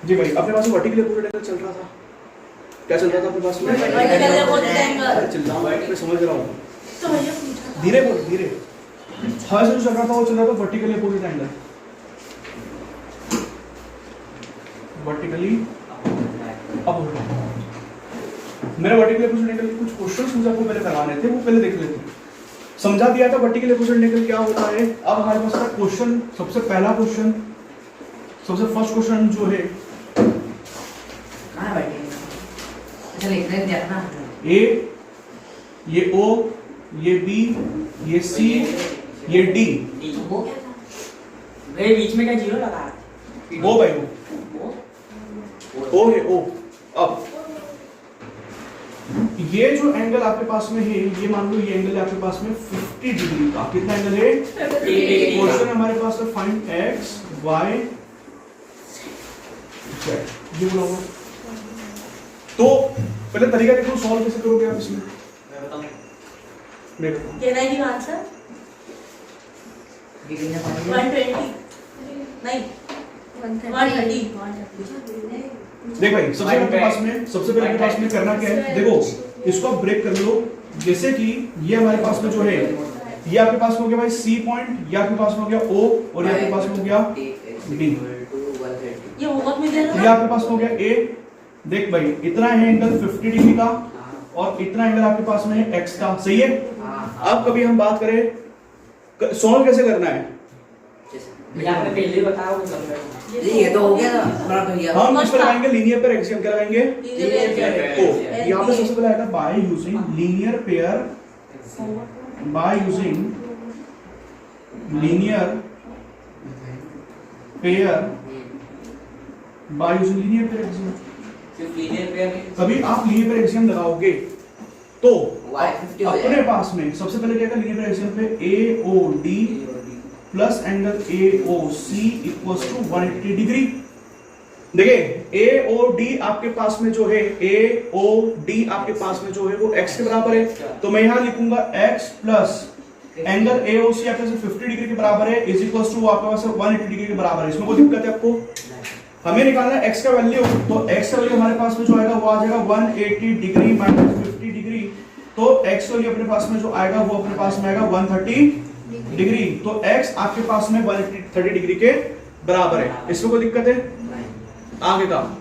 जी भाई, अपने पास vertical opposite angle चल रहा था, क्या चल रहा था अपने पास में? Vertical opposite angle. चिल्ला मैं समझ रहा हूँ, तो भैया पूछा धीरे बोल धीरे। हाँ से जो चल रहा था वो चल रहा था vertically opposite angle, vertically opposite. मेरे वर्टिकली अपोजिट एंगल के कुछ क्वेश्चंस मुझे आपको पहले करवाने थे, वो पहले देख लेते हैं। समझा दिया था वर्टिकली अपोजिट एंगल क्या होता है। अब हमारे पास का क्वेश्चन, सबसे पहला क्वेश्चन, सबसे फर्स्ट क्वेश्चन जो है, कहाँ बैठे? अच्छा लिख रहे हैं ना। ए, ये ओ, ये बी, ये सी, ये डी। वो भाई बीच में क्या जीरो लगा? ओ भाई ओ है ओ। अब ये जो एंगल आपके पास में है, ये मान लो ये एंगल है आपके पास में 50 डिग्री का। कितना एंगल है? क्वेश्चन हमारे पास है फाइंड एक्स वाई जेड। ये बोला हुआ। तो पहले तरीका देखो, सॉल्व कैसे करोगे आप इसमें? मैं बताऊं। Can I give answer? 120 नहीं 130। देख भाई, सबसे पहले आपके पास में करना क्या है, देखो इसको आप ब्रेक कर लो। जैसे कि ये हमारे पास में जो है, ये आपके पास में हो गया भाई सी पॉइंट, ये आपके पास में हो गया ओ, और ये आपके पास में हो गया डी। ये होमवर्क में दे रहा ये आपके पास में हो गया ए। देख भाई, इतना है एंगल 50 डिग्री का, और इतना एंगल आपके पास में है एक्स का। सही है। अब कभी हम बात करें सॉल्व कैसे करना है, आपने पहले बताया वो सब ये तो हो गया ना, बड़ा भैया। हम इस पर लगाएंगे लीनियर पेयर एक्सियम। क्या लगाएंगे? है। तो यहाँ पे सबसे पहले आएगा bye using linear pair, bye using linear pair, bye using linear pair axiom. सिर्फ लीनियर पेयर। कभी आप लीनियर पेयर एक्सियम लगाओगे तो y50 हो अपने जाएगा। पास में सबसे पहले क्या लीनियर पेयर एक्सियम पे AOD plus angle AOC equals to 180 degree. देखिए AOD आपके पास में जो है, AOD आपके पास में जो है वो x के बराबर है, तो मैं यहां लिखूंगा x प्लस एंगल AOC आपके पास 50 डिग्री के बराबर है, इज इक्वल्स टू आपके पास 180 डिग्री के बराबर है। इसमें कोई दिक्कत है आपको? हमें निकालना है x का वैल्यू, तो x का वैल्यू हमारे पास में जो आएगा वो आ जाएगा 180 डिग्री माइनस 50 डिग्री। तो x का वैल्यू अपने पास में जो आएगा वो अपने पास में आएगा 130 डिग्री। तो x आपके पास में 130 डिग्री के बराबर है। इसमें कोई दिक्कत है? आगे का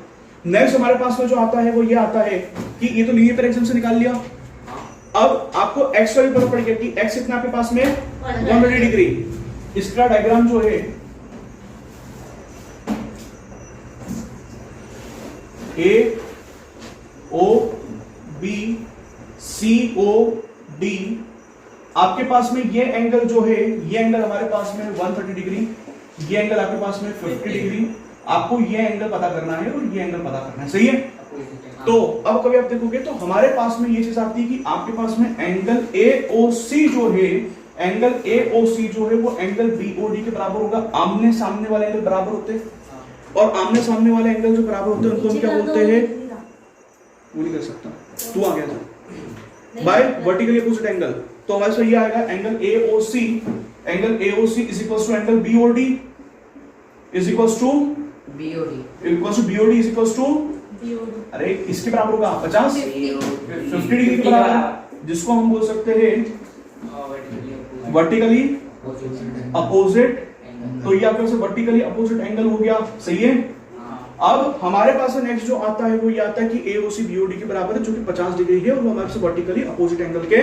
नेक्स्ट हमारे पास में जो आता है वो ये आता है कि ये तो लीनियर पेयर एक्सियम से निकाल लिया। अब आपको x वैल्यू पता पड़ेगा कि x कितना आपके पास में 180 डिग्री। इसका डायग्राम जो है A O B C O D, आपके पास में ये एंगल जो है, ये एंगल हमारे पास में 130 डिग्री, ये एंगल आपके पास में 50 डिग्री। आपको ये एंगल पता करना है और ये एंगल पता करना है। सही है। तो अब कभी आप देखोगे तो हमारे पास में ये चीज आती है कि आपके पास में एंगल AOC जो है, एंगल AOC जो है वो एंगल BOD के बराबर होगा। आमने सामने वाले एंगल बराबर होते हैं, और आमने सामने वाले एंगल जो बराबर होते हैं उनको हम क्या बोलते हैं? वो नहीं कर सकता, तू आ गया था बाय वर्टिकली अपोजिट एंगल। तो हमारे पास ये आएगा angle AOC, angle AOC is equals to angle BOD is equals to BOD is equals to, अरे इसके बराबर होगा 50 डिग्री के बराबर, जिसको हम बोल सकते हैं वर्टिकली अपोजिट। तो ये आपके पास वर्टिकली अपोजिट एंगल हो गया। सही है। अब हमारे पास नेक्स्ट जो आता है वो ये आता है कि AOC BOD के बराबर है, जो कि 50 डिग्री है, और वो हमारे पास वर्टिकली अपोजिट एंगल के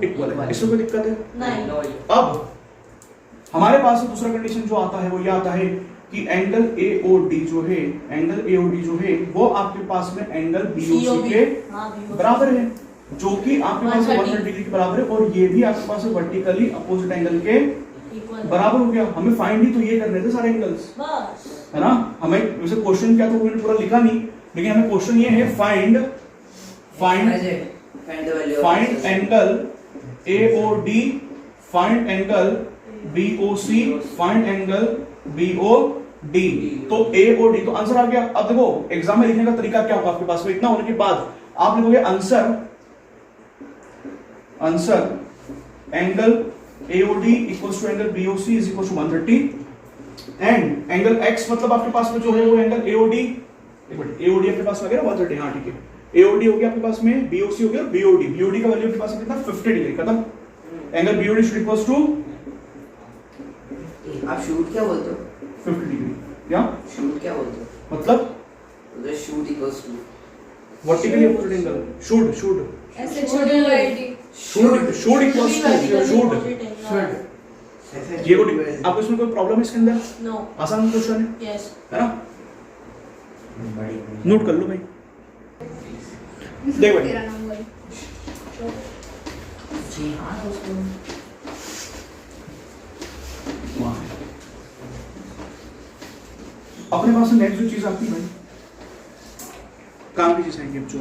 इक्वल है। इसमें कोई दिक्कत है? नहीं। अब हमारे पास दूसरा कंडीशन जो आता है वो ये आता है कि एंगल AOD जो है, एंगल AOD जो है वो आपके पास में एंगल BOC के बराबर है, जो कि आपके पास 130 डिग्री के बराबर है, और ये भी आपके पास वर्टिकली अपोजिट एंगल के बराबर हो गया। हमें फाइंड ही तो ये करने थे सारे एंगल्स, है ना। हमें वैसे क्वेश्चन क्या था वो मैंने पूरा लिखा नहीं, लेकिन हमें क्वेश्चन ये है find angle AOD, find angle BOC, find angle BOD। तो AOD, तो आंसर आ गया। अब देखो एग्जाम में लिखने का तरीका क्या होगा आपके पास में, इतना होने के बाद आप लिखोगे answer angle AOD equals to angle BOC is equals to 130 and angle x मतलब आपके पास में जो है वो एंगल AOD, एक मिनट, AOD आपके पास में आ गया 130, हाँ ठीक है, AOD हो गया आपके पास में, BOC हो गया, BOD का वैल्यू आपके पास में कितना 50 डिग्री, खत्म। Angle BOD should equals to आप शूट क्या बोलते हो? 50 डिग्री। क्या शूट क्या बोलते हो? मतलब shoot equals to vertically opposite angle, should ऐसे छोटे वाइडी should equals to should. Should ये को आपको इसमें कोई प्रॉब्लम है इसके अंदर? नो आसान क्वेश्चन है, यस है ना? नोट कर लो भाई। देख भाई, तेरा नंबर जी हाँ दोस्तों। अपने पास नेक्स्ट जो चीज आती है भाई, काम की चीज आएंगी अब जो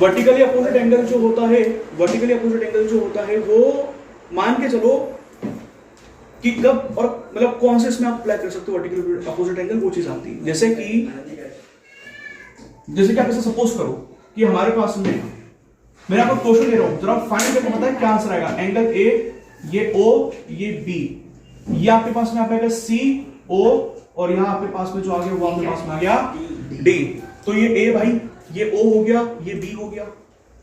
वर्टिकली अपोजिट एंगल जो होता है, वर्टिकली अपोजिट एंगल जो होता है वो मान के चलो कि कब और मतलब कौन से इसमें आप अप्लाई कर सकते हो वर्टिकली अपोजिट एंगल, वो चीज आती है। जैसे कि आप ऐसे सपोज करो कि हमारे पास में मैं आपको क्वेश्चन दे रहा हूं, जरा फाइंड करके पता है क्या आंसर आएगा। एंगल ए, ये O, ये B, ये आपके पास में आ जाएगा C O, और यहां आपके पास में जो आ गया वो आपके पास में आ गया D। तो ये A भाई, ये O हो गया, ये B हो गया,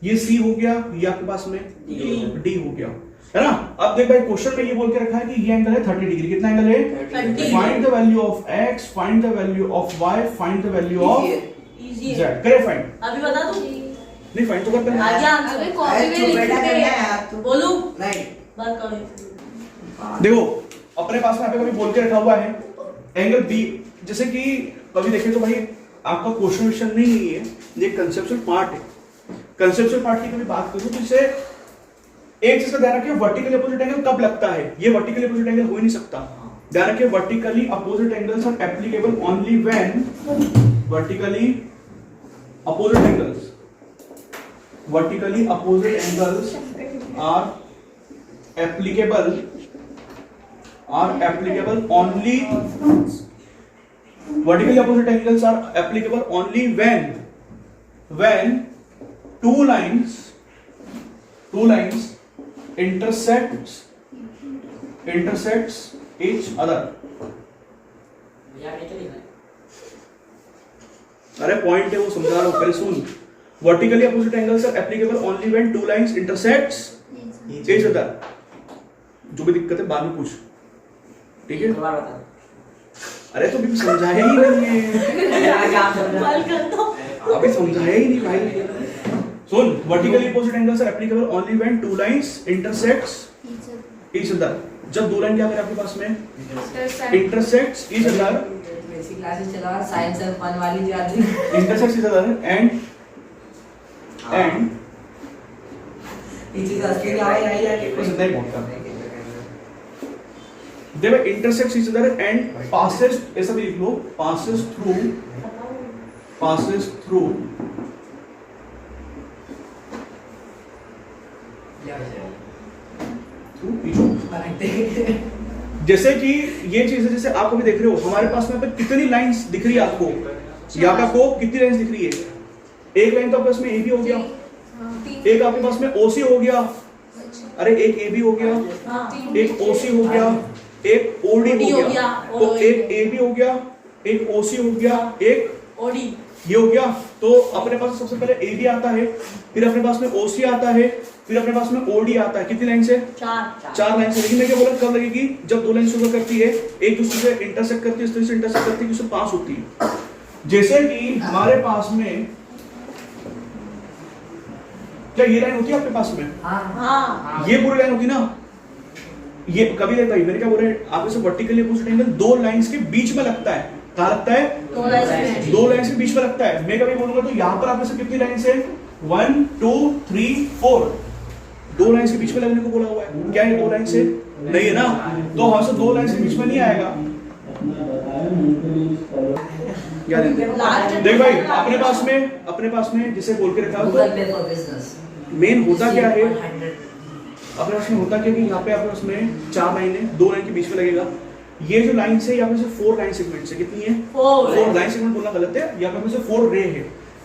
ये C हो गया, ये आपके पास में D हो गया, है ना? अब देख भाई क्वेश्चन में ये बोल के रखा है कि ये एंगल है 30 डिग्री। कितना एंगल है? 30। Find the value of x, find the value of y, find the value of easy z। है। करे फाइंड? अभी बता दूं? नहीं फाइंड तो कर पहले। आ गया अबे आंसर। कॉपी में लिख बेटा करना के है आप तो। बोलू नहीं बात करो। देखो अपने पास में कभी बोल के रखा हुआ है एंगल बी, जैसे कि कभी देखें तो भाई आपका क्वेश्चन विश्चन नहीं है, ये कंसेप्चुअल पार्ट है। कंसेप्चुअल पार्ट की कभी बात करूं तो इसे एक चीज का ध्यान रखिए, वर्टिकली अपोजिट एंगल कब लगता है? ये वर्टिकली अपोजिट एंगल हो ही नहीं सकता। ध्यान रखिए, vertically opposite angles are applicable only when vertically opposite angles, vertically opposite angles are applicable only, vertically opposite angles are applicable only when two lines intersects each other। अरे point है वो समझा रहा हूं, पहले सुन। vertically opposite angles are applicable only when two lines intersects each other। जो भी दिक्कत है बाद में पूछ, ठीक है? अरे तो अभी समझाया ही नहीं है, कॉल कर दो। अभी समझाया ही नहीं भाई। सुन, vertically opposite angles are applicable only when two lines intersects each other. जब दो लाइन क्या करें आपके पास में? Intersects each other, basic classes चला साइंस और फन वाली जो आती है। इंटरसेक्ट्स ईच अदर एंड ये चीज असली नहीं आई यार। बस इतना ही बहुत था। देखो intersects each other and passes, ऐसा भी लिख लो, passes through each other। जैसे कि ये चीज है, जैसे आप अभी देख रहे हो हमारे पास में कितनी लाइंस दिख रही है आपको, यहाँ पे आपको कितनी लाइंस दिख रही है? एक लाइन तो आपके पास में AB हो गया, एक आपके पास में OC हो गया, अरे एक AB हो गया, एक OC हो गया, एक OD हो गया, तो एक AB हो गया, एक OC हो गया, एक OD ये हो गया। तो अपने पास सबसे पहले AB आता है, फिर अपने पास में OC आता है, फिर अपने पास में OD आता है। कितनी लाइन से? चार लाइन से। लेकिन मैं क्या बोला, कब लगेगी? जब दो लाइन शुरू करती है, एक दूसरे से इंटरसेक्ट करती है, इस तरह से इंटरसेक्ट करती है, उससे पास होती है। जैसे कि हमारे पास में क्या ये लाइन होती है आपके पास में? हाँ ये पूरी लाइन होती ना, ये कभी नहीं भाई, मैंने क्या बोल रहे हैं आप, इसे वर्टिकली अपोजिट एंगल दो लाइंस के बीच में लगता है। कहां लगता है? दो लाइंस के बीच में लगता है। मैं कभी बोलूंगा तो यहां पर आप इसे कितनी लाइन से? 1 2 3 4, दो लाइंस के बीच में लगने को बोला हुआ है। क्या है दो लाइन से? नहीं है ना, तो हमसे दो लाइन के बीच में नहीं आएगा। देख भाई अपने पास में जिसे बोल के रखा है, मेन होता क्या है अपने पास में, होता क्या कि यहाँ पे आपके पास में चार लाइन है, दो लाइन के बीच में लगेगा। ये जो लाइन से यहाँ पे से 4 लाइन सेगमेंट है, कितनी है? 4 लाइन सेगमेंट बोलना गलत है, यहाँ पे से 4 रे है।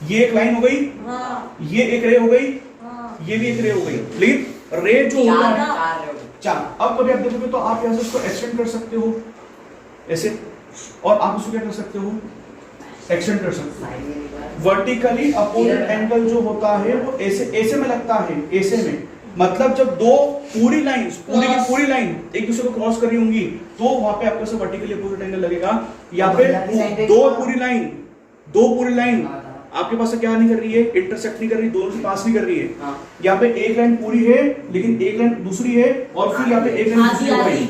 ये एक लाइन हो गई, ये एक रे हो गई, ये भी एक रे हो गई। लेकिन रे जो होता है 4। अब कभी आप देखोगे तो आप यहाँ से इसको एक्सटेंड कर सकते हो ऐसे, और आप इसको क्या कर सकते हो, एक्सटेंड कर सकते हो। वर्टिकली अपोजिट एंगल जो होता है वो ऐसे में लगता है, ऐसे में, मतलब जब दो पूरी लाइंस, पूरी की पूरी लाइन एक दूसरे को क्रॉस कर रही होंगी तो वहां पे आपको वर्टिकली अपोजिट एंगल लगेगा। या फिर दो पूरी लाइन आपके पास से क्या नहीं कर रही है, इंटरसेक्ट नहीं कर रही, दोनों से पास नहीं कर रही है। यहाँ पे एक लाइन पूरी है लेकिन एक लाइन दूसरी है, और फिर यहाँ पे एक लाइन दूसरी हो गई,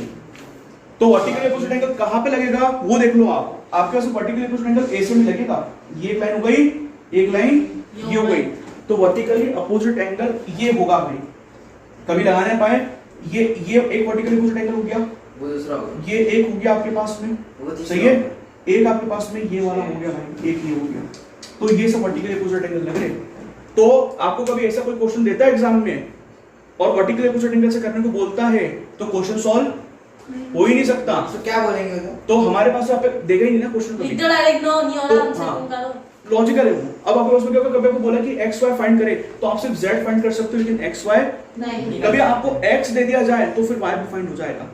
तो वर्टिकली अपोजिट एंगल कहां पे लगेगा वो देख लो आप। आपके पास वर्टिकली अपोजिट एंगल ऐसे में लगेगा, ये एक लाइन हो गई, एक लाइन ये हो गई, तो वर्टिकली अपोजिट एंगल ये होगा भाई। कभी लगाने पाए, ये एक वर्टिकली अपोजिट एंगल हो गया, वो दूसरा हो गया, ये एक हो गया आपके पास में, सही है, एक आपके पास में ये वाला हो गया भाई, एक ये हो गया, तो ये सब वर्टिकली अपोजिट एंगल लग रहे। तो आपको कभी ऐसा कोई क्वेश्चन देता है एग्जाम में और वर्टिकली अपोजिट एंगल से करने को बोलता है तो क्वेश्चन सॉल्व हो ही नहीं सकता। तो क्या बोलेंगे तो हमारे पास यहाँ पे देगा ही नहीं ना क्वेश्चन कभी, डायरेक्ट नो नहीं होना, हमसे हाँ। तुम करो, लॉजिकल है वो। अब आपके पास में क्या होगा, कभी आपको बोला कि एक्स वाई फाइंड करे तो आप सिर्फ जेड फाइंड कर सकते हो लेकिन एक्स वाई नहीं। कभी आपको एक्स दे दिया जाए तो फिर वाई भी फाइंड हो जाएगा।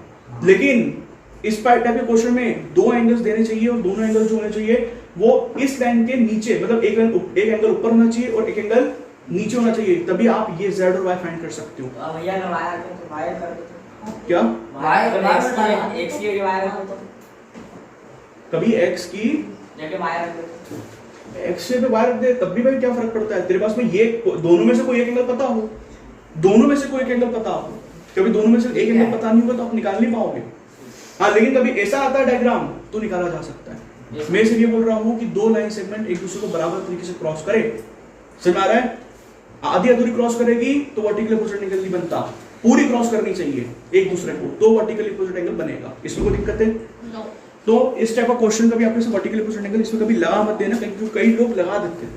लेकिन इस टाइप के क्वेश्चन में दो एंगल्स देने चाहिए और दोनों एंगल जो होने चाहिए वो इस लाइन के नीचे, मतलब एक एंगल ऊपर होना चाहिए और एक एंगल नीचे होना चाहिए, तभी आप ये जेड और वाई फाइंड कर सकते हो। भैया का वायर तो वायर कर दो, क्या वायर एक्स की वायर कर दो, कभी एक्स की जगह वायर कर दो, एक्स पे वायर रख दे तब भी भाई क्या फर्क पड़ता है। तेरे पास में ये दोनों में से कोई एक एंगल पता हो, दोनों में से कोई एक एंगल पता हो, कभी दोनों में से एक एंगल पता नहीं होगा तो आप निकाल नहीं पाओगे। हाँ, लेकिन कभी ऐसा आता है डायग्राम तो निकाला जा सकता है। मैं सिर्फ ये बोल रहा हूँ कि दो लाइन सेगमेंट एक दूसरे को बराबर तरीके से क्रॉस करे, समझ आ रहा है। आधी अधूरी क्रॉस करेगी तो वर्टिकल अपोजिट एंगल नहीं बनता, पूरी क्रॉस करनी चाहिए एक दूसरे को तो वर्टिकल अपोजिट एंगल बनेगा। इसमें कोई दिक्कत है? तो इस टाइप का क्वेश्चन कभी आपने वर्टिकल अपोजिट एंगल इसमें कभी लगा मत देना, क्योंकि कई लोग लगा देते हैं।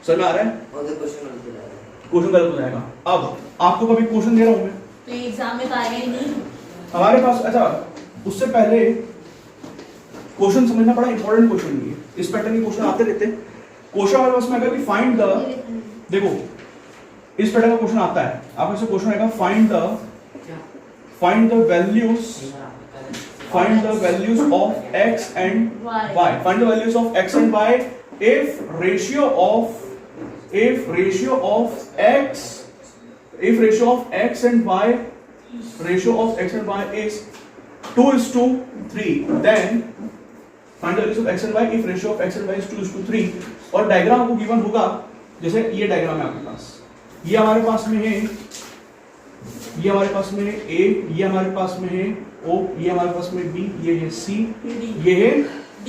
समझ में आ रहा है? क्वेश्चन गलत हो जाएगा। अब आपको कभी क्वेश्चन दे रहा हूं मैं, तो एग्जाम में तो आएगा ही नहीं हमारे पास। अच्छा, उससे पहले क्वेश्चन समझना बड़ा इंपॉर्टेंट क्वेश्चन है। इस पैटर्न के क्वेश्चन आते रहते हैं। क्वेश्चन हमारे पास में अगर कि फाइंड द, देखो इस पैटर्न का क्वेश्चन आता है, आपको से क्वेश्चन आएगा find the values of x and y, find the values of x and y if ratio of x and y is 2:3, then find the values of x and y if ratio of x and y is 2:3। और diagram आपको given होगा, जैसे ये diagram है आपके पास, ये हमारे पास में है, ये हमारे पास में है A, ये हमारे पास में है O, ये हमारे पास में B, ये है C, ये है D।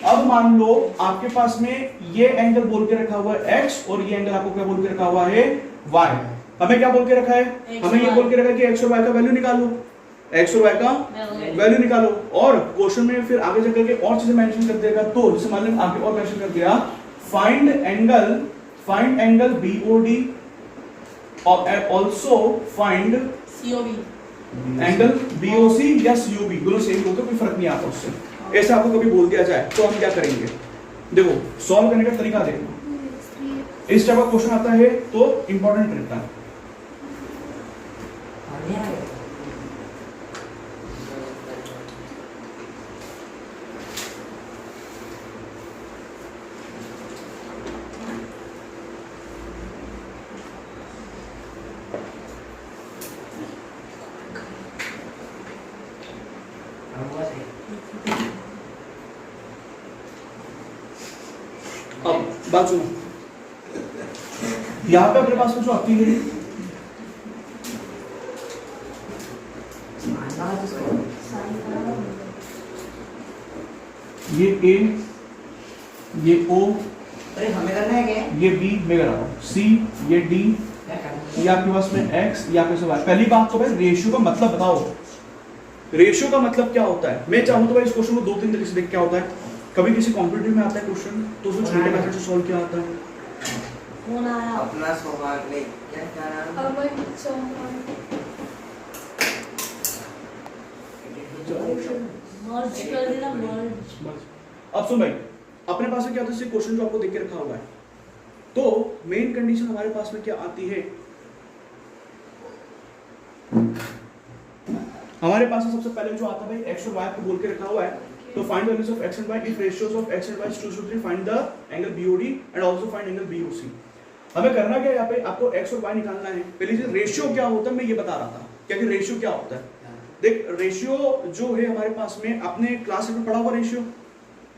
अब मान लो आपके पास में ये एंगल बोल के रखा हुआ है x और ये एंगल आपको क्या बोल के रखा हुआ है y। हमें क्या बोल के रखा है, हमें ये बोल के रखा है कि x और y का वैल्यू निकालो, x और y का वैल्यू निकालो। और क्वेश्चन में फिर आगे जाकर के और चीजें मेंशन कर देगा, तो जैसे मान लो आगे और मेंशन कर दिया फाइंड एंगल BOD और also find COB angle BOC या COB, दोनों सेम होते, कोई फर्क नहीं आता उससे। ऐसा आपको कभी बोल दिया जाए तो हम क्या करेंगे, देखो सॉल्व करने का तरीका देखो। इस टाइप का क्वेश्चन आता है तो इंपॉर्टेंट रहता है। अब बात सुनो, यहाँ पे अपने पास में जो आती है ये A, ये O, अरे हमें करना है क्या? ये B, मैं कर रहा हूँ C, ये D, ये आपके पास में X, ये आपके पास Y। पहली बात तो भाई रेशियो का मतलब बताओ, रेशियो का मतलब क्या होता है। मैं चाहूँ तो भाई इस क्वेश्चन को दो तीन तरीके से देख क्या होता है। कभी किसी कॉम्पिटिटिव में आता है क्वेश्चन तो उसमें छोटे मेथड से सॉल्व किया आता है। कौन आया? अपना सौभाग्य नहीं, क्या नाम? अमन चौहान। मर्ज कर देना, मर्ज। अब सुन भाई, अपने पास में क्या होता है, क्वेश्चन जो आपको देख के रखा हुआ है, तो मेन कंडीशन हमारे पास में क्या आती है, हमारे पास सबसे पहले जो आता है भाई एक्स और वाई को बोल के रखा हुआ है, तो find the values of x and y if ratios of x and y 2:3 find the angle BOD and also find angle BOC. हमें करना क्या है यहाँ पे, आपको एक्स और वाई निकालना है। पहले चीज रेशियो क्या होता है मैं ये बता रहा था, क्या कि रेशियो क्या होता है। देख रेशियो जो है हमारे पास में, आपने क्लास में पढ़ा हुआ रेशियो,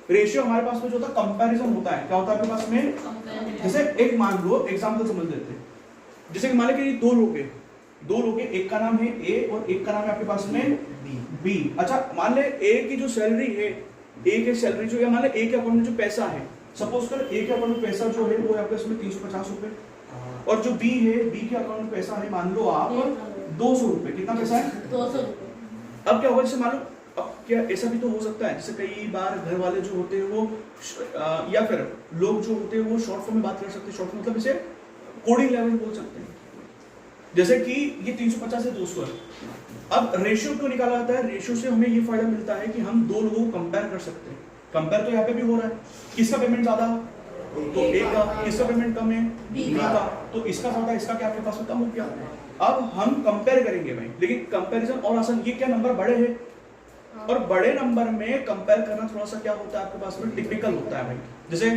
रेशियो हमारे पास में जो होता है कंपैरिजन होता है। क्या होता है आपके पास में, जैसे एक मान लो एग्जांपल समझ लेते हैं, जैसे कि मान लो कि दो लोग हैं, एक का नाम है ए और एक का नाम है आपके पास में बी। अच्छा मान ले ए की जो सैलरी है, ए की सैलरी जो है, मान ले ए के अकाउंट में जो पैसा है, सपोज कर ए के अकाउंट में पैसा जो है वो है आपके इसमें 350 रुपए, और जो बी है, बी के अकाउंट में पैसा है मान लो आप 200 रुपए। कितना पैसा है? 200 रुपए। अब क्या होगा, जैसे मान लो, अब क्या ऐसा भी तो हो सकता है, जैसे कई बार घर वाले जो होते हैं वो या फिर लोग जो होते हैं वो शॉर्ट फॉर्म में बात कर सकते हैं। शॉर्ट फॉर्म मतलब इसे कोडिंग लैंग्वेज बोल सकते हैं, जैसे कि ये 350 से 200 है। अब रेशियो क्यों निकाला जाता है, रेशियो से हमें ये फायदा मिलता है कि हम दो लोगों को कंपेयर कर सकते हैं। कंपेयर तो यहाँ पे भी हो रहा है, किसका पेमेंट ज्यादा तो ए का, किसका पेमेंट कम है बी का, तो इसका ज्यादा, इसका क्या आपके पास में कम हो गया। अब हम कंपेयर करेंगे भाई, लेकिन कंपैरिजन और आसान, ये क्या नंबर बड़े हैं और बड़े नंबर में कंपेयर करना थोड़ा सा क्या होता है आपके पास में टिपिकल होता है भाई। जैसे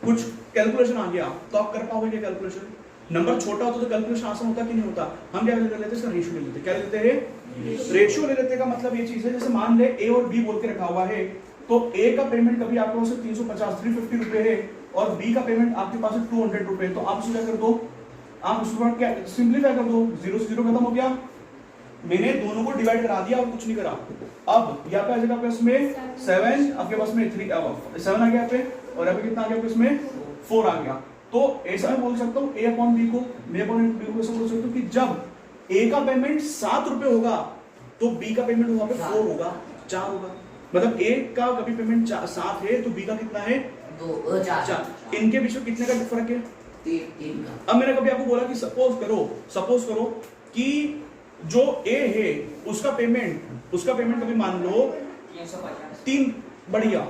कुछ कैलकुलेशन आ गया तो आप कर पाओगे क्या कैलकुलेशन, नंबर छोटा होता तो कैलकुलेशन आसान होता कि नहीं होता। हम क्या कर लेते हैं, इसका रेशियो ले लेते हैं। क्या लेते हैं, रेशियो ले लेते का मतलब ये चीज है, जैसे मान ले ए और बी बोल के रखा हुआ है, तो ए का पेमेंट कभी आपके पास 350 रुपए है और बी का पेमेंट आपके पास 200 रुपए, तो आप उसको क्या कर दो, आप उसको क्या सिंप्लीफाई कर दो, 0 से 0 खत्म हो गया। मैंने दोनों को डिवाइड करा दिया और कुछ नहीं करा। अब यहाँ पे आ जाएगा आपके पास में 7, आपके पास में 3 7 आ गया पे, और यहाँ पे कितना आ गया आपके इसमें 4 आ गया। तो ऐसा मैं बोल सकता हूँ ए अपॉन बी को, मैं अपॉन बी को ऐसा बोल सकता हूँ कि जब ए का पेमेंट 7 रुपए होगा तो बी का पेमेंट वहां पे 4 होगा, 4 होगा। मतलब ए का कभी पेमेंट 7 है तो बी का कितना है 2 4। इनके बीच में कितने का फर्क है 3 का। अब मैंने कभी आपको बोला कि सपोज करो कि जो ए है उसका पेमेंट कभी मान लो 3 बढ़िया,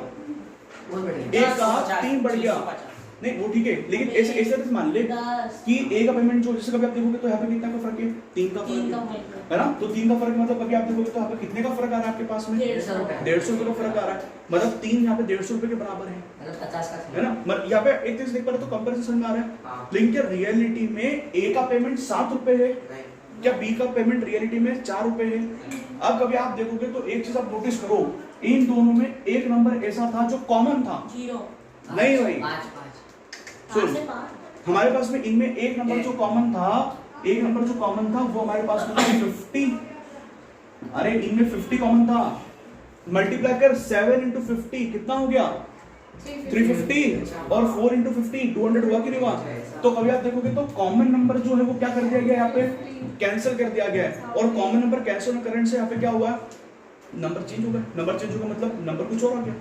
ए का 3 बढ़िया, नहीं वो ठीक है, लेकिन ऐसे ऐसे मान ले कि ए का पेमेंट जो, जैसे कभी आप देखोगे तो यहाँ पे कितना का फर्क है 3 का फर्क है ना, तो 3 का फर्क मतलब कभी आप देखोगे तो यहाँ पे कितने का फर्क आ रहा है आपके पास में 150 रुपए का फर्क आ रहा है, मतलब 3 यहाँ पे 150 रुपए के बराबर है, मतलब 50 का है ना। यहाँ पे एक चीज देख पा रहे तो कंपैरिजन समझ में आ रहा है, लेकिन क्या रियलिटी में ए का पेमेंट 7 रुपए है, क्या बी का पेमेंट रियलिटी में 4 रुपए है। अब कभी आप देखोगे तो एक चीज आप नोटिस करो, इन दोनों में एक नंबर ऐसा था जो कॉमन था, 0 नहीं भाई 5 सुन, हमारे पास में इनमें एक नंबर जो कॉमन था वो हमारे पास में 50, अरे इनमें 50 कॉमन था, मल्टीप्लाई कर 7 into 50 कितना हो गया 350 और 4 into 50 200 हुआ कि नहीं हुआ। तो कभी आप देखोगे तो कॉमन नंबर जो है वो क्या कर दिया गया यहाँ पे, कैंसिल कर दिया गया है, और कॉमन नंबर कैंसिल करने से यहाँ पे क्या हुआ, नंबर चेंज हो गया। नंबर चेंज होगा मतलब नंबर कुछ और आ गया,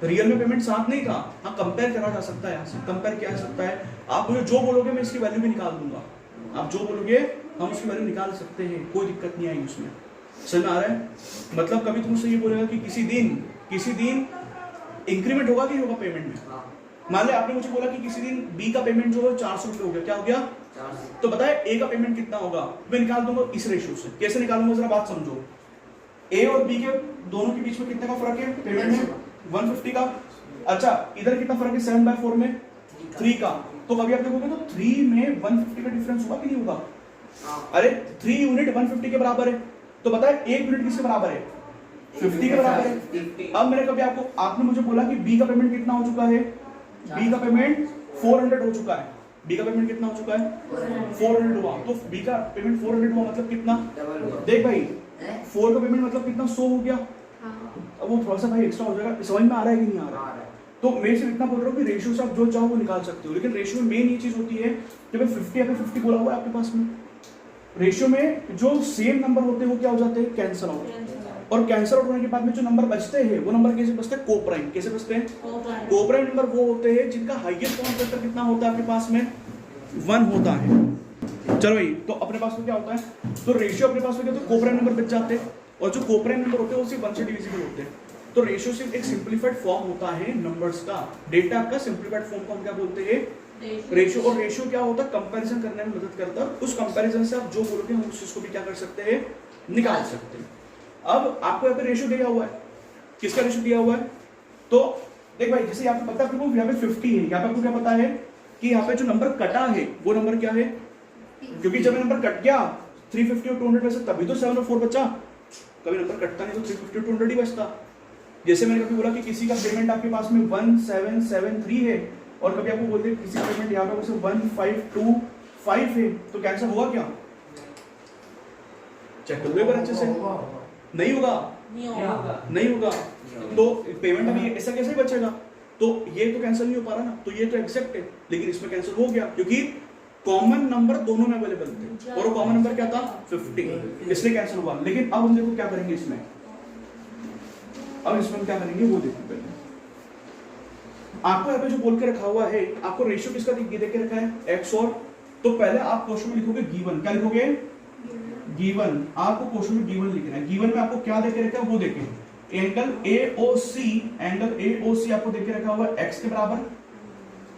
रियल में पेमेंट 7 नहीं था। हाँ कंपेयर करा जा सकता है, कंपेयर किया जा सकता है। आप मुझे जो बोलोगे मैं इसकी वैल्यू भी निकाल दूंगा, आप जो बोलोगे हम उसकी वैल्यू निकाल सकते हैं, कोई दिक्कत नहीं आई उसमें। समझ में आ रहा है, मतलब कभी तुमसे ये बोलेगा कि किसी दिन इंक्रीमेंट होगा कि होगा पेमेंट में। मान ले आपने मुझे बोला कि किसी दिन बी का पेमेंट जो है 400 रुपए हो गया, क्या हो गया 400, तो बताए ए का पेमेंट कितना होगा, मैं निकाल दूंगा इस रेशियो से। कैसे निकालूंगा जरा बात समझो, ए और बी के दोनों के बीच में कितने का फर्क है पेमेंट में 150 का। अच्छा इधर कितना फर्क है 7/4 में 3 का, तो कभी आप देखोगे तो 3 में 150 का डिफरेंस होगा कि नहीं होगा। अरे 3 यूनिट 150 के बराबर है, तो बताए 1 यूनिट किसके बराबर है 50 के बराबर है। अब मैंने कभी आपने मुझे बोला कि बी का पेमेंट कितना हो चुका है, बी का पेमेंट 400 हो चुका है, बी का पेमेंट कितना हो चुका है 400 हुआ, तो बी का पेमेंट 400 हुआ मतलब कितना, देख भाई 4 का पेमेंट मतलब कितना 100 हो गया। अब वो थोड़ा सा भाई एक्स्ट्रा हो जाएगा, समझ में आ रहा है कि नहीं आ रहा है। तो मैं सिर्फ इतना बोल रहा हूँ कि रेशियो से आप जो चाहो वो निकाल सकते हो, लेकिन रेशियो में मेन ये चीज होती है जब 50 या 50 बोला हुआ है आपके पास में, रेशियो में जो सेम नंबर होते हैं वो क्या हो जाते हैं कैंसिल आउट, और कैंसिल आउट होने के बाद में जो नंबर बचते हैं वो नंबर कैसे बचते हैं कोप्राइम। कैसे बचते हैं कोप्राइम नंबर वो होते हैं जिनका हाईएस्ट कॉमन फैक्टर कितना होता है आपके पास में 1 होता है। चलो भाई तो अपने पास में क्या होता है, तो रेशियो अपने पास में क्या, तो कोप्राइम नंबर बच जाते हैं, और जो कोप्राइम नंबर होते हैं वो सिर्फ 1 से डिविजिबल होते हैं। तो रेशियो सिर्फ एक सिंपलीफाइड फॉर्म होता है नंबर्स का, डेटा का सिंपलीफाइड फॉर्म को हम क्या बोलते हैं रेशियो। और रेशियो क्या होता है कंपैरिजन करने में मदद करता है, उस कंपैरिजन से आप जो बोलोगे हम उस चीज को भी क्या कर सकते हैं निकाल सकते हैं। अब आपको यहाँ पे रेशियो दिया हुआ है, किसका रेशियो दिया हुआ है? तो देख भाई, जैसे यहाँ पे पता है आपको यहाँ पे 50 है, यहाँ पे आपको क्या पता है कि यहाँ पे जो नंबर कटा है वो नंबर क्या है? क्योंकि जब नंबर कट गया 350 और 200 में से तभी तो 7 और 4 बचा। कभी नंबर कटता नहीं तो 350 200 ही बचता। जैसे मैंने कभी बोला कि किसी का पेमेंट आपके पास में 1773 है और कभी आपको बोलते किसी का पेमेंट यहाँ पे 1525 है, तो कैंसिल होगा क्या? चेक कर लो एक बार अच्छे से। नहीं होगा, नहीं होगा। नहीं होगा। तो पेमेंट अभी ऐसा कैसे बचेगा? तो ये तो कैंसिल नहीं हो पा रहा ना, तो ये तो एक्सेप्ट है, लेकिन इसमें कैंसिल हो गया क्योंकि कॉमन नंबर दोनों में अवेलेबल थे और वो कॉमन नंबर क्या था? 50, इसलिए कैंसिल हुआ। लेकिन अब हम देखो क्या करेंगे इसमें, अब इसमें हम क्या करेंगे वो देखो। पहले आपको यहाँ पे जो बोल के रखा हुआ है, आपको रेशियो किसका दे के रखा है? एक्स और। तो पहले आप क्वेश्चन में लिखोगे गिवन। क्या लिखोगे? गिवन। आपको क्वेश्चन में गिवन लिखना है। गिवन में आपको क्या दे के रखा है वो देखें। एंगल AOC, एंगल AOC आपको दे के रखा हुआ है x के बराबर,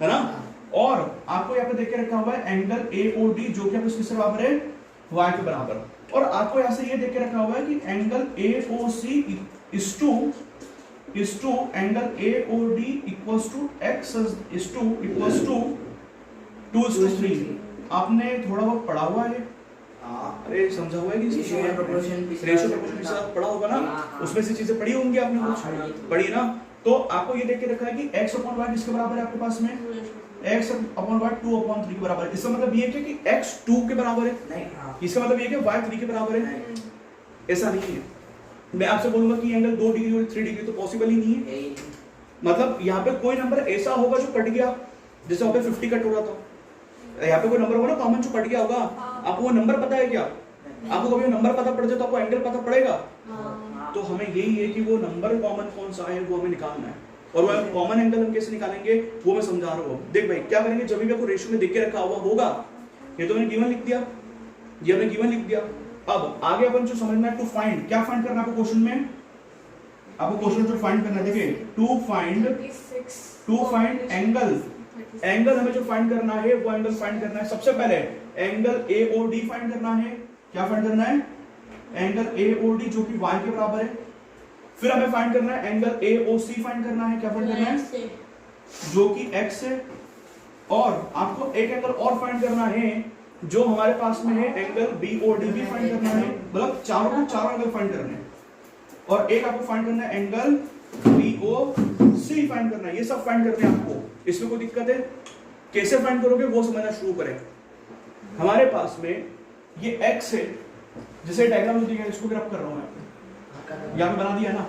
है ना? और आपको यहाँ पे देख के रखा हुआ है एंगल AOD जो कि किसके बराबर है? y के बराबर। और आपको यहाँ से ये देख के रखा हुआ है कि angle AOC is to angle AOD equals to x is to equals to 2:3। आपने थोड़ा बहुत पढ़ा हुआ है? अरे समझा हुआ है कि रेशियो प्रोपोर्शन के साथ पढ़ा होगा ना, उसमें से चीजें पढ़ी होंगी आपने, कुछ पढ़ी ना। तो आपको ये देख के रखा है कि x अपॉन y किसके बराबर है आपके पास में? x अपॉन y 2/3 के बराबर है। इसका मतलब ये है कि x 2 के बराबर है। नहीं, इसका मतलब ये है कि y 3 के बराबर है। ऐसा नहीं है। मैं आपसे बोलूंगा कि एंगल 2 डिग्री और 3 डिग्री तो पॉसिबल ही नहीं है। मतलब यहाँ पे कोई नंबर ऐसा होगा जो कट गया, जैसे वहाँ पे 50 कट हो रहा था, यहाँ पे कोई नंबर होगा ना कॉमन जो कट गया होगा। आपको वो नंबर पता है क्या? आपको कभी नंबर पता पड़ जाए तो आपको एंगल पता पड़ेगा। तो हमें यही है कि वो नंबर कॉमन कौन सा है वो हमें निकालना है, और वो कॉमन एंगल हम कैसे निकालेंगे वो मैं समझा रहा हूँ। देख भाई क्या करेंगे, जब भी आपको रेशियो में देख के रखा हुआ होगा, ये तो मैंने गिवन लिख दिया, ये हमने गिवन लिख दिया। अब आगे अपन जो समझना है टू फाइंड, क्या फाइंड करना है आपको क्वेश्चन में? आपको क्वेश्चन जो फाइंड करना है, देखिए टू फाइंड एंगल। एंगल हमें जो फाइंड करना है वो एंगल फाइंड करना है। सबसे पहले एंगल AOD फाइंड करना है। क्या फाइंड करना है? एंगल AOD जो कि y के बराबर है। फिर हमें फाइंड करना है एंगल AOC फाइंड करना है। क्या फाइंड करना है? जो कि x है। और आपको एक एंगल और फाइंड करना है जो हमारे पास में है, एंगल BOD भी फाइंड करना है। मतलब चारों एंगल फाइंड करने हैं। और एक आपको फाइंड करना है एंगल BOC फाइंड करना है। ये सब फाइंड करने हैं आपको, इसमें कोई दिक्कत है? कैसे फाइंड करोगे वो समझना शुरू करें। हमारे पास में ये x है, जैसे डायग्राम जो दिया है इसको ग्राफ कर रहा हूं मैं, यहाँ पे बना दिया ना,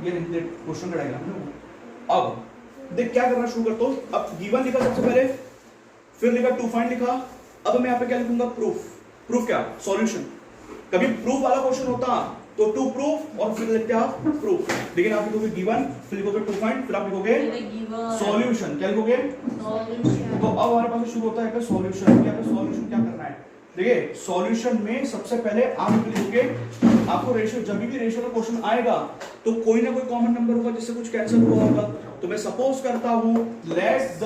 ये क्वेश्चन का डायग्राम है। अब देख क्या करना शुरू करता हूं। अब गिवन लिखा सबसे पहले, फिर लिखा टू फाइंड लिखा। अब मैं यहाँ पे क्या लिखूंगा? प्रूफ। प्रूफ क्या? सॉल्यूशन। कभी प्रूफ वाला क्वेश्चन होता तो टू प्रूफ और फिर लिखते आप प्रूफ, लेकिन आप लिखोगे गिवन, फिर लिखोगे टू फाइंड, फिर आप लिखोगे सॉल्यूशन। क्या लिखोगे? तो अब हमारे पास शुरू होता है सॉल्यूशन। क्या सॉल्यूशन क्या करना है? देखिए सॉल्यूशन में सबसे पहले आप लिखोगे, आपको रेशियो, जब भी रेशियो का क्वेश्चन आएगा तो कोई ना कोई कॉमन नंबर होगा जिससे कुछ कैंसिल हुआ होगा। तो मैं सपोज करता हूं let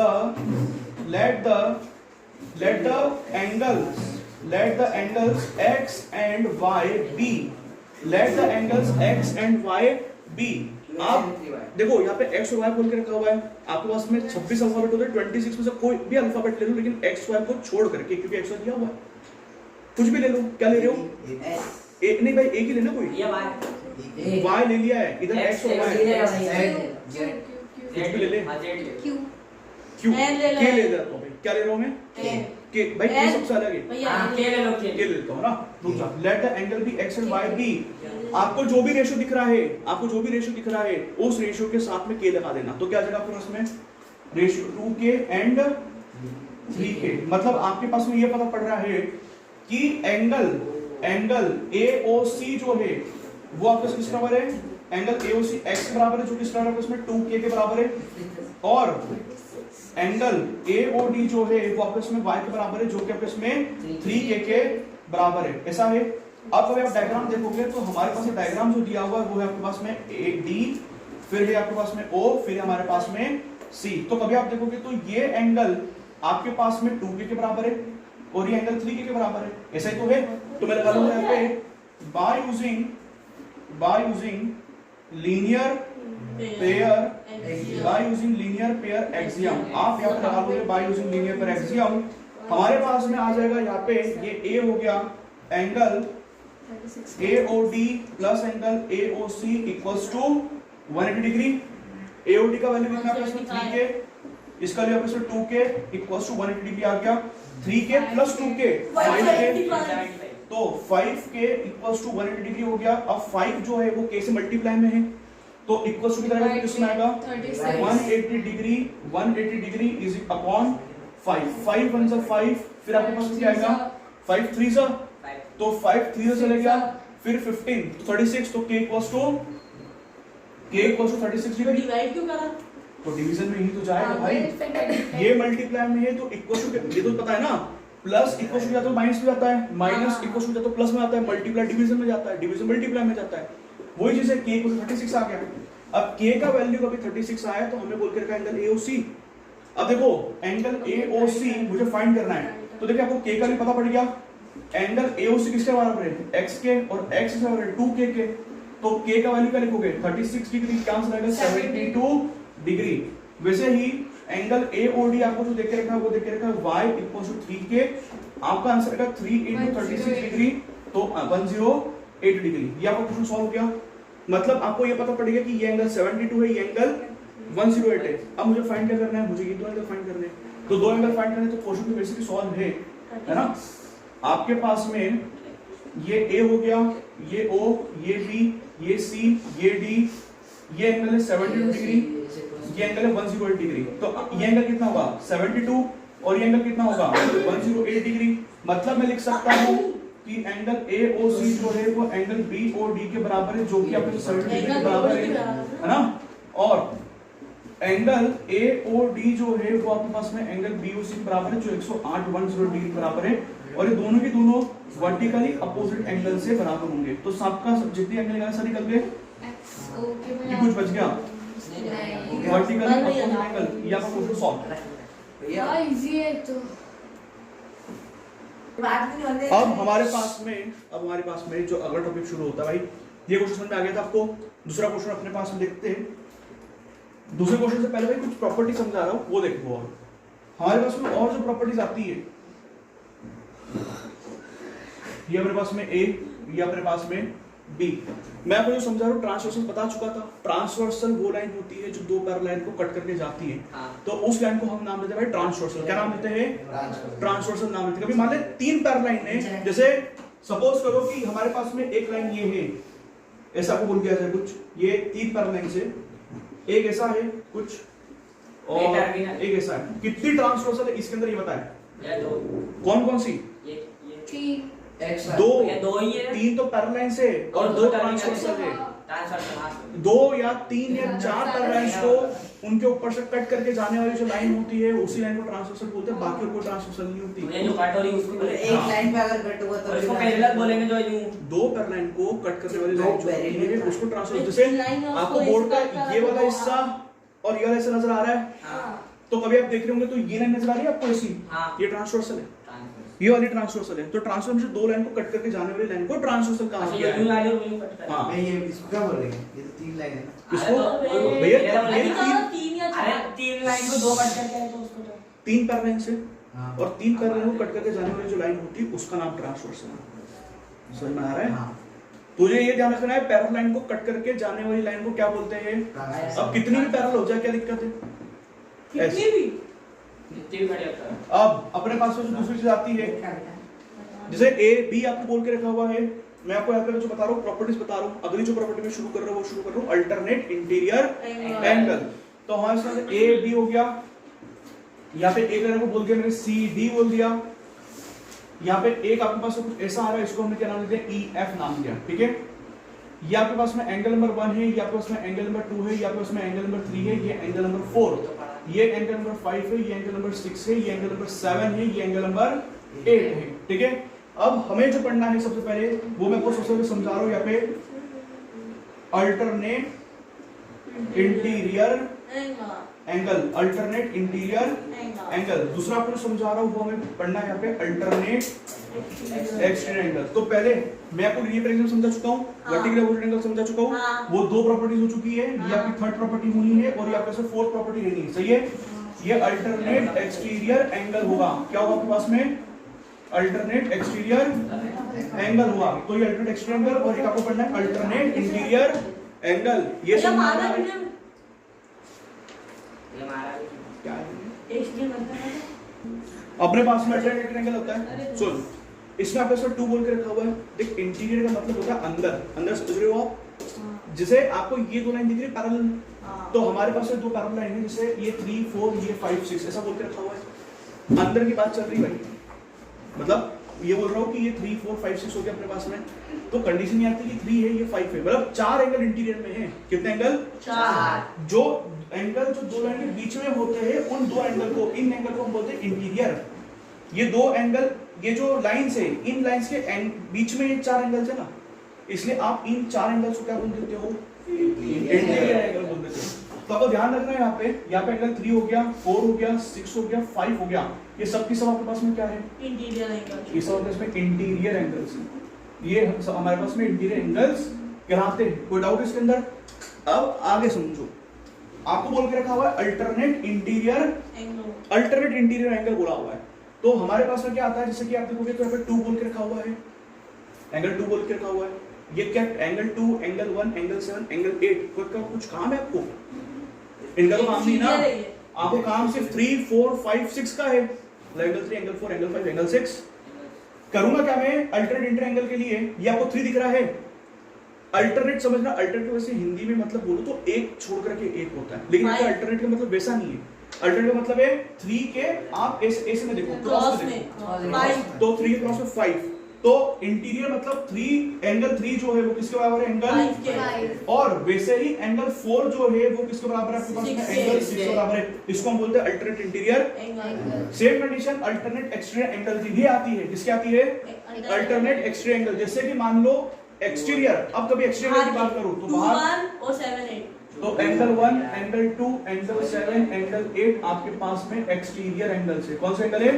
the angles x and y be, let the angles x and y be। आप देखो यहाँ पे x और y बोल के रखा हुआ है, आपके पास में 26 अल्फाबेट होते हैं, 26 में से कोई भी अल्फाबेट ले लो, लेकिन x y को छोड़ करके, क्योंकि x y दिया हुआ है, कुछ भी ले लो। क्या ले रहे हो? एक नहीं भाई, एक ही लेना, कोई y ले लिया है, इधर x और y कुछ भी ले ले। क्यों के ले देता हूं भाई, क्या ले रहा हूं मैं? के भाई, के सबसे अलग है, के ले लो, के लेता हूं ना। रुक जा। Let the angle be x and y be. आपको जो भी रेशियो दिख रहा है, उस रेशियो के साथ में के लगा देना। तो क्या जगह पर उसमें रेशियो 2k एंड 3k। मतलब आपके पास में ये पता पड़ रहा है कि एंगल AOC जो है वो आपके किस बराबर है? एंगल AOC x के बराबर है, जो किस बराबर है? उसमें 2k के बराबर है। और एंगल AOD जो है वो आपस में y के बराबर है, जो कि आपस में 3k के बराबर है। ऐसा है। अब अगर आप डायग्राम देखोगे तो हमारे पास डायग्राम जो दिया हुआ है वो है आपके पास में AD, फिर है आपके पास में O, फिर है हमारे पास में C। तो कभी आप देखोगे तो ये एंगल आपके पास में 2k के बराबर है और ये एंगल 3k के बराबर है। ऐसा ही तो है। तो मैं लगा लूंगा यहाँ पे bye using linear pair axiom. आप यहाँ पे लगा दोगे bye using linear pair axiom, हमारे पास में आ जाएगा यहाँ पे ये ए हो गया angle AOD plus angle AOC equals to 180 degree. AOD का वैल्यू कितना है इसमें 3K, इसका वैल्यू इसमें 2K इक्वल्स टू 180 डिग्री आ गया। 3K प्लस 2K 5K, तो 5K इक्वल्स टू 180 डिग्री हो गया। अब 5 जो है वो K से मल्टीप्लाई में है, तो इक्वल्स टू कितना आएगा, किसमें आएगा 180 डिग्री। 180 डिग्री इज अपॉन 5, 5 1 जा 5, फिर आपके पास क्या आएगा 5 3 जा, तो 5 3 चले गया, फिर 15 36, तो K equals to 36 degree. Divide क्यों करा? तो डिवीजन में ही तो जाएगा भाई, ये मल्टीप्लाई में है तो इक्वल टू, ये तो पता है ना, प्लस इक्वल टू जाता है माइनस में जाता है, माइनस इक्वल टू जाता है प्लस में जाता है, मल्टीप्लाई डिवीजन में जाता है, डिवीजन मल्टीप्लाई में जाता है। वही चीज है, K इक्वल टू 36 आ गया। अब K का वैल्यू कभी 36 आया तो हमने बोल के रखा एंगल AOC। अब देखो एंगल AOC मुझे फाइंड करना है, तो देखिए आपको K का भी पता पड़ गया, एंगल AOC किसके बराबर है, x के, और x किसके बराबर है 2K के, तो K का वैल्यू क्या लिखोगे 36 डिग्री, क्या आंसर आएगा 72 डिग्री। वैसे ही एंगल AOD आपको जो देख के रखा है वो देख के रखा है y इक्वल टू 3K, आपका आंसर आएगा 3 × 36 डिग्री, तो 108 डिग्री। ये आपका क्वेश्चन सॉल्व हो गया। मतलब आपको ये पता पड़ेगा कि ये एंगल 72 है, ये एंगल 108 है। अब मुझे फाइंड क्या करना है, मुझे ये दो एंगल फाइंड करने हैं, तो दो एंगल फाइंड करने तो क्वेश्चन तो बेसिकली सॉल्व है ना। आपके पास में ये A हो गया, ये O, ये B, ये C, ये D, ये एंगल है 72 डिग्री, ये एंगल है 108 डिग्री। तो ये एंगल कितना होगा 72, और ये एंगल कितना होगा 108 डिग्री। मतलब मैं लिख सकता हूँ कि एंगल AOC जो है वो एंगल BOD के बराबर है, जो कि आपके 70 डिग्री के बराबर है ना। और एंगल AOD जो है वो आपके पास में एंगल BOC के बराबर है, जो 108 डिग्री के बराबर है, और ये दोनों के दोनों वर्टिकली अपोजिट एंगल से बराबर होंगे। तो सबका जितने एंगल निकाले सारे निकल गए, ये कुछ बच गया वर्टिकली अपोजिट एंगल। ये आपका क्वेश्चन सॉल्व। भैया इजी है तो अब हमारे पास में जो अगला टॉपिक शुरू होता है भाई, ये क्वेश्चन समझ में आ गया था आपको। दूसरा क्वेश्चन अपने पास में देखते हैं। दूसरे क्वेश्चन से पहले भाई कुछ प्रॉपर्टी समझा रहा हूं, वो देखो। और हमारे पास में और जो प्रॉपर्टीज आती है, ये अपने पास में A, ये अपने पास में B। मैं आपको जो समझा रहा हूँ ट्रांसवर्सल बता चुका था। ट्रांसवर्सल वो लाइन होती है जो दो पैरल लाइन को कट करके जाती है, तो उस लाइन को हम नाम देते हैं भाई ट्रांसवर्सल। क्या नाम देते हैं, ट्रांसवर्सल नाम देते हैं। कभी मान ले तीन पैरल लाइन है, जैसे सपोज करो कि हमारे पास में एक लाइन ये है, ऐसा आपको बोल दिया जाए कुछ, ये तीन पैरल लाइन से एक ऐसा है कुछ, और एक ऐसा है। कितनी ट्रांसवर्सल है इसके अंदर ये बताए, कौन कौन सी, दो ही है, तीन तो पैरल लाइन से और दो ट्रांसवर्सल है। दो या तीन या चार पैरल लाइंस को उनके ऊपर से कट करके जाने वाली जो लाइन होती है उसी लाइन को ट्रांसवर्सल बोलते हैं, बाकी कोई ट्रांसवर्सल नहीं होती। ये जो कट हो रही है उसको बोले एक लाइन पे अगर कट हुआ तो इसको पैरेलल बोलेंगे। जो यूं दो पैरल लाइन को कट करने वाली लाइन जो होती है उसको ट्रांसवर्सल। जैसे आपको बोर्ड का ये वाला हिस्सा और ये वाला हिस्सा नजर आ रहा है, तो कभी आप देख रहे होंगे तो ये लाइन नजर आ रही है आपको ऐसी, ये ट्रांसवर्सल है, ये वाली ट्रांसवर्सल है। तो ट्रांसवर्सल में से दो लाइन को कट करके जाने वाली लाइन को ट्रांसवर्सल कहा गया है। हां मैं ये इसको क्या बोल रहे हैं, ये तो तीन लाइन है ना। किसको भैया, तीन लाइन को दो कट करके तो उसको तो तीन पैरल लाइन से हां और तीन पैरल लाइन को कट करके जाने वाली जो लाइन होती है उसका नाम ट्रांसवर्सल है। समझ में आ रहा है? हां तुझे ये ध्यान रखना है, पैरल लाइन को कट करके जाने वाली लाइन को क्या बोलते हैं। अब कितनी भी पैरल हो जाए क्या दिक्कत है, कितनी भी अब अपने पास में जो दूसरी चीज आती है, जैसे ए बी आपको बोल के रखा हुआ है। मैं आपको यहाँ पे जो बता रहा हूँ प्रॉपर्टीज बता रहा हूँ, अगली जो प्रॉपर्टी में शुरू कर रहा हूँ वो शुरू कर रहा हूँ अल्टरनेट इंटीरियर एंगल। तो हमारे साथ ए बी हो गया, यहाँ पे एक लाइन को बोल के मैंने सी डी बोल दिया। यहाँ पे एक आपके पास कुछ ऐसा आ रहा है, इसको हमने क्या नाम देते हैं, ई एफ नाम दिया। ठीक है, ये आपके पास में एंगल नंबर 1 है, ये आपके पास में एंगल नंबर 2 है, ये आपके पास में एंगल नंबर 3 है, ये एंगल नंबर 4, ये एंगल नंबर 5 है, ये एंगल नंबर 6 है, ये एंगल नंबर 7 है, ये एंगल नंबर 8 है। ठीक है, अब हमें जो पढ़ना है सबसे पहले वो मैं आपको सबसे पहले समझा रहा हूँ यहाँ पे alternate interior angle, alternate interior angle. दूसरा आपको समझा रहा हूँ वो हमें पढ़ना है यहाँ पे अल्टरनेट एक्सटीरियर एंगल। तो पहले मैं आपको लीनियर एंगल समझा चुका हूँ, हाँ। वर्टिकल अपोजिट एंगल समझा चुका हूँ, हाँ। वो दो प्रॉपर्टीज हो चुकी है, ये हाँ। आपकी थर्ड प्रॉपर्टी होनी है और ये आपके पास फोर्थ प्रॉपर्टी रहनी है, सही है। ये अल्टरनेट एक्सटीरियर एंगल होगा, क्या होगा आपके पास में, अल्टरनेट एक्सटीरियर एंगल हुआ। तो ये अल्टरनेट एक्सटीरियर एंगल और एक आपको पढ़ना है अल्टरनेट इंटीरियर एंगल। ये भैया सब मारा हमारा भी ये हमारा क्या है, एक्सटीरियर बनता है अपने पास में अल्टरनेट एंगल होता है। सुन, इसमें आपके पास 2 बोल के रखा हुआ है। देख इंटीरियर का मतलब होता है अंदर, अंदर समझ रहे हो आप, जैसे आपको ये दो लाइन दिख रही है पैरेलल, तो हमारे पास दो पैरेलल लाइन है, जैसे ये 3 4 ये 5 6 ऐसा बोल के रखा हुआ है। अंदर की बात चल रही है भाई, मतलब ये बोल रहा हूँ कि ये 3 4 5 6 हो गया अपने पास में, तो कंडीशन ये आती है कि 3 है ये 5 है, मतलब 4 एंगल इंटीरियर में है। कितने एंगल, 4। जो एंगल जो दो लाइन के बीच में होते हैं उन दो एंगल को, इन एंगल को हम बोलते हैं इंटीरियर। ये दो एंगल, ये जो लाइंस है, इन लाइंस के बीच में ये 4 एंगल्स है ना, इसलिए आप इन 4 एंगल्स को क्या बोल देते हो, इंटीरियर एंगल बोल देते हो। तो आपको ध्यान रखना है यहाँ पे एंगल 3 हो गया, 4 हो गया, 6 हो गया, 5 हो गया, ये सब की सब आपके पास में क्या है, इंटीरियर एंगल। ये सब आपके पास में इंटीरियर एंगल्स, ये सब हमारे पास में इंटीरियर एंगल्स कहलाते हैं। कोई डाउट इसके अंदर? अब आगे समझो, आपको बोल के रखा हुआ है alternate interior angle, alternate interior angle बोला हुआ है। तो हमारे पास में क्या आता है, जैसे कि आप देखोगे तो यहाँ पे 2 बोल के रखा हुआ है, एंगल 2 बोल के रखा हुआ है। ये क्या, एंगल 2, एंगल 1, एंगल 7, एंगल 8, कोई कुछ काम है आपको? इनका तो काम नहीं ना, आपको काम सिर्फ 3 4 5 6 का है। एंगल 3, एंगल 4, एंगल 5, एंगल 6 करूंगा क्या मैं अल्टरनेट इंटीरियर एंगल के लिए? ये आपको 3 दिख रहा है। अल्टरनेट समझना, अल्टरनेट वैसे हिंदी में मतलब बोलो तो एक छोड़ करके एक होता है, लेकिन इसका अल्टरनेट का मतलब वैसा नहीं है। अल्टरनेट का मतलब है 3 के आप ऐसे में देखो, क्रॉस में देखो, 5 तो 3 के क्रॉस में 5, तो इंटीरियर मतलब 3, एंगल 3 जो है वो किसके बराबर है, एंगल 5 के। 5 और वैसे ही एंगल 4 जो है वो किसके बराबर है आपके पास में, 6 के। एंगल 6 के बराबर है। इसको हम बोलते हैं alternate interior. Angle. Same condition alternate exterior angle की भी आती है। किसकी आती है, अल्टरनेट एक्सटीरियर एंगल। जैसे कि मान लो एक्सटीरियर, अब कभी एक्सटीरियर की बात करूं तो 2 बाहर 1 और 7 8, तो एंगल 1, एंगल 2, एंगल 7, एंगल 8 आपके पास में एक्सटीरियर एंगल से। कौन सा एंगल है,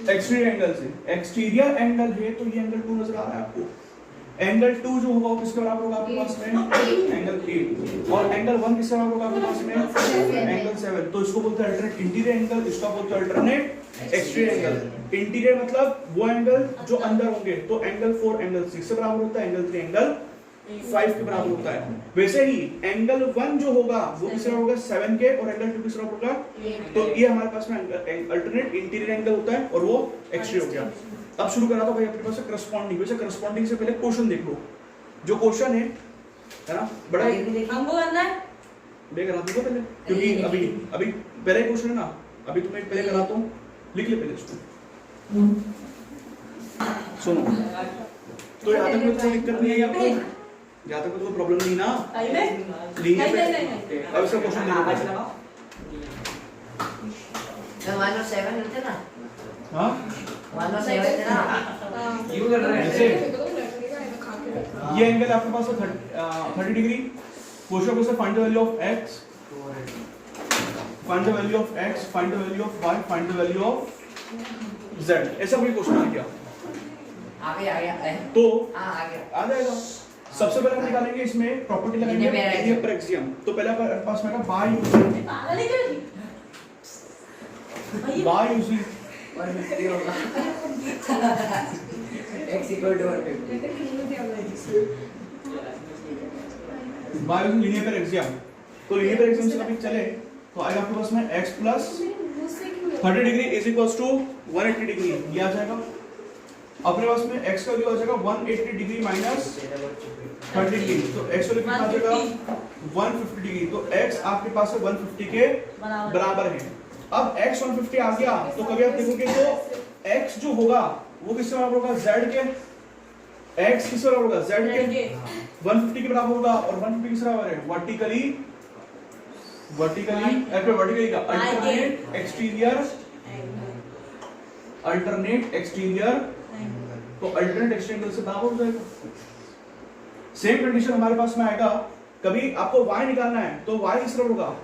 एक्सटीरियर एंगल से। एक्सटीरियर एंगल है तो ये एंगल 2 नजर आ रहा है आपको। एंगल 2 जो होगा वो किसके बराबर होगा आपके पास में, एंगल 8, और एंगल 1 किसके बराबर होगा आपके पास में, एंगल 7। तो इसको बोलते हैं अल्टरनेट इंटीरियर एंगल, इसको बोलते हैं अल्टरनेट एक्सटीरियर एंगल। इंटीरियर मतलब वो एंगल जो अंदर होंगे, तो एंगल 4 एंगल 6 से बराबर होता है, एंगल 3 एंगल 5 के बराबर होता है। वैसे ही एंगल 1 जो होगा वो किसके बराबर होगा, 7 के, और एंगल 2 किसके बराबर होगा, तो ये हमारे पास में अल्टरनेट इंटीरियर एंगल होता है और वो एक्सटीरियर हो गया। अब शुरू करा तो भाई अपने पास करस्पॉन्डिंग। वैसे करस्पॉन्डिंग से पहले क्वेश्चन देख लो, जो क्वेश्चन है ना, बड़ा हमको करना है। मैं करा दूंगा पहले, क्योंकि अभी पहले क्वेश्चन है ना, अभी तुम्हें पहले कराता हूँ, लिख ले पहले इसको। सुनो, तो यहाँ तक में कोई दिक्कत नहीं है आपको, यहाँ तक में कोई प्रॉब्लम नहीं ना, नहीं। अब इसका क्वेश्चन देखो। जब 1 और 7 होते ना, हाँ 1 और 7 थे ना, क्यों कर रहे हैं? जैसे ये एंगल आपके पास है 30 डिग्री। क्वेश्चन से find the value of x, find the value of x, find the value of y, find the value of z, ऐसा कोई क्वेश्चन आ गया आ गया तो आ गया। आ जाएगा। सबसे पहले हम निकालेंगे इसमें प्रॉपर्टी लगाएंगे लीनियर पर एक्सियम। तो पहले हमारे पास में बाय यूजिंग पागल है क्या? बाय यूजिंग 150 होगा, x equal to 150। By using linear pair axiom. तो लीनियर पर एक्सियम से कभी चले तो आएगा आपके पास में x plus 30 degree is equals to 180 degree, ये आ जाएगा। अपने पास में x का वैल्यू आ जाएगा 180 डिग्री माइनस 30 डिग्री, तो x का वैल्यू कितना आ जाएगा 150 डिग्री। तो x आपके पास है 150 के बराबर है। अब x 150 आ गया तो कभी आप देखोगे तो x जो होगा वो किसके बराबर होगा, z के। x किसके बराबर होगा, z के। 150 के बराबर होगा, और 150 किस बराबर है, वर्टिकली का अल्टरनेट एक्सटीरियर, अल्टरनेट एक्सटीरियर, तो अल्टरनेट एक्सटीरियर से बराबर हो जाएगा। सेम कंडीशन हमारे पास में आएगा, कभी आपको y निकालना है तो y किस बराबर होगा,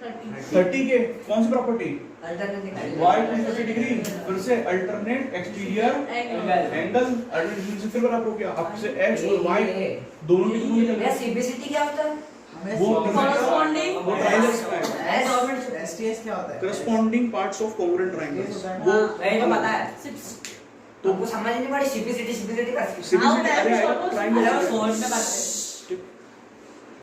30 30 के कौन सी प्रॉपर्टी अल्टरनेट y 230 डिग्री फिर से alternate exterior angle angle alternate से फिर बराबर हो गया अब से x और y दोनों की दोनों निकल यार सीबीसीटी क्या होता है? वो Corresponding वो ट्रायंगल एसटीएस क्या होता है? Corresponding parts of congruent triangles वो नहीं तो पता है। 6 तो वो समझ नहीं पड़ी सीबीसीटी का CBCT अरे आएगा अरे ट्रायंगल वो सोच में बात है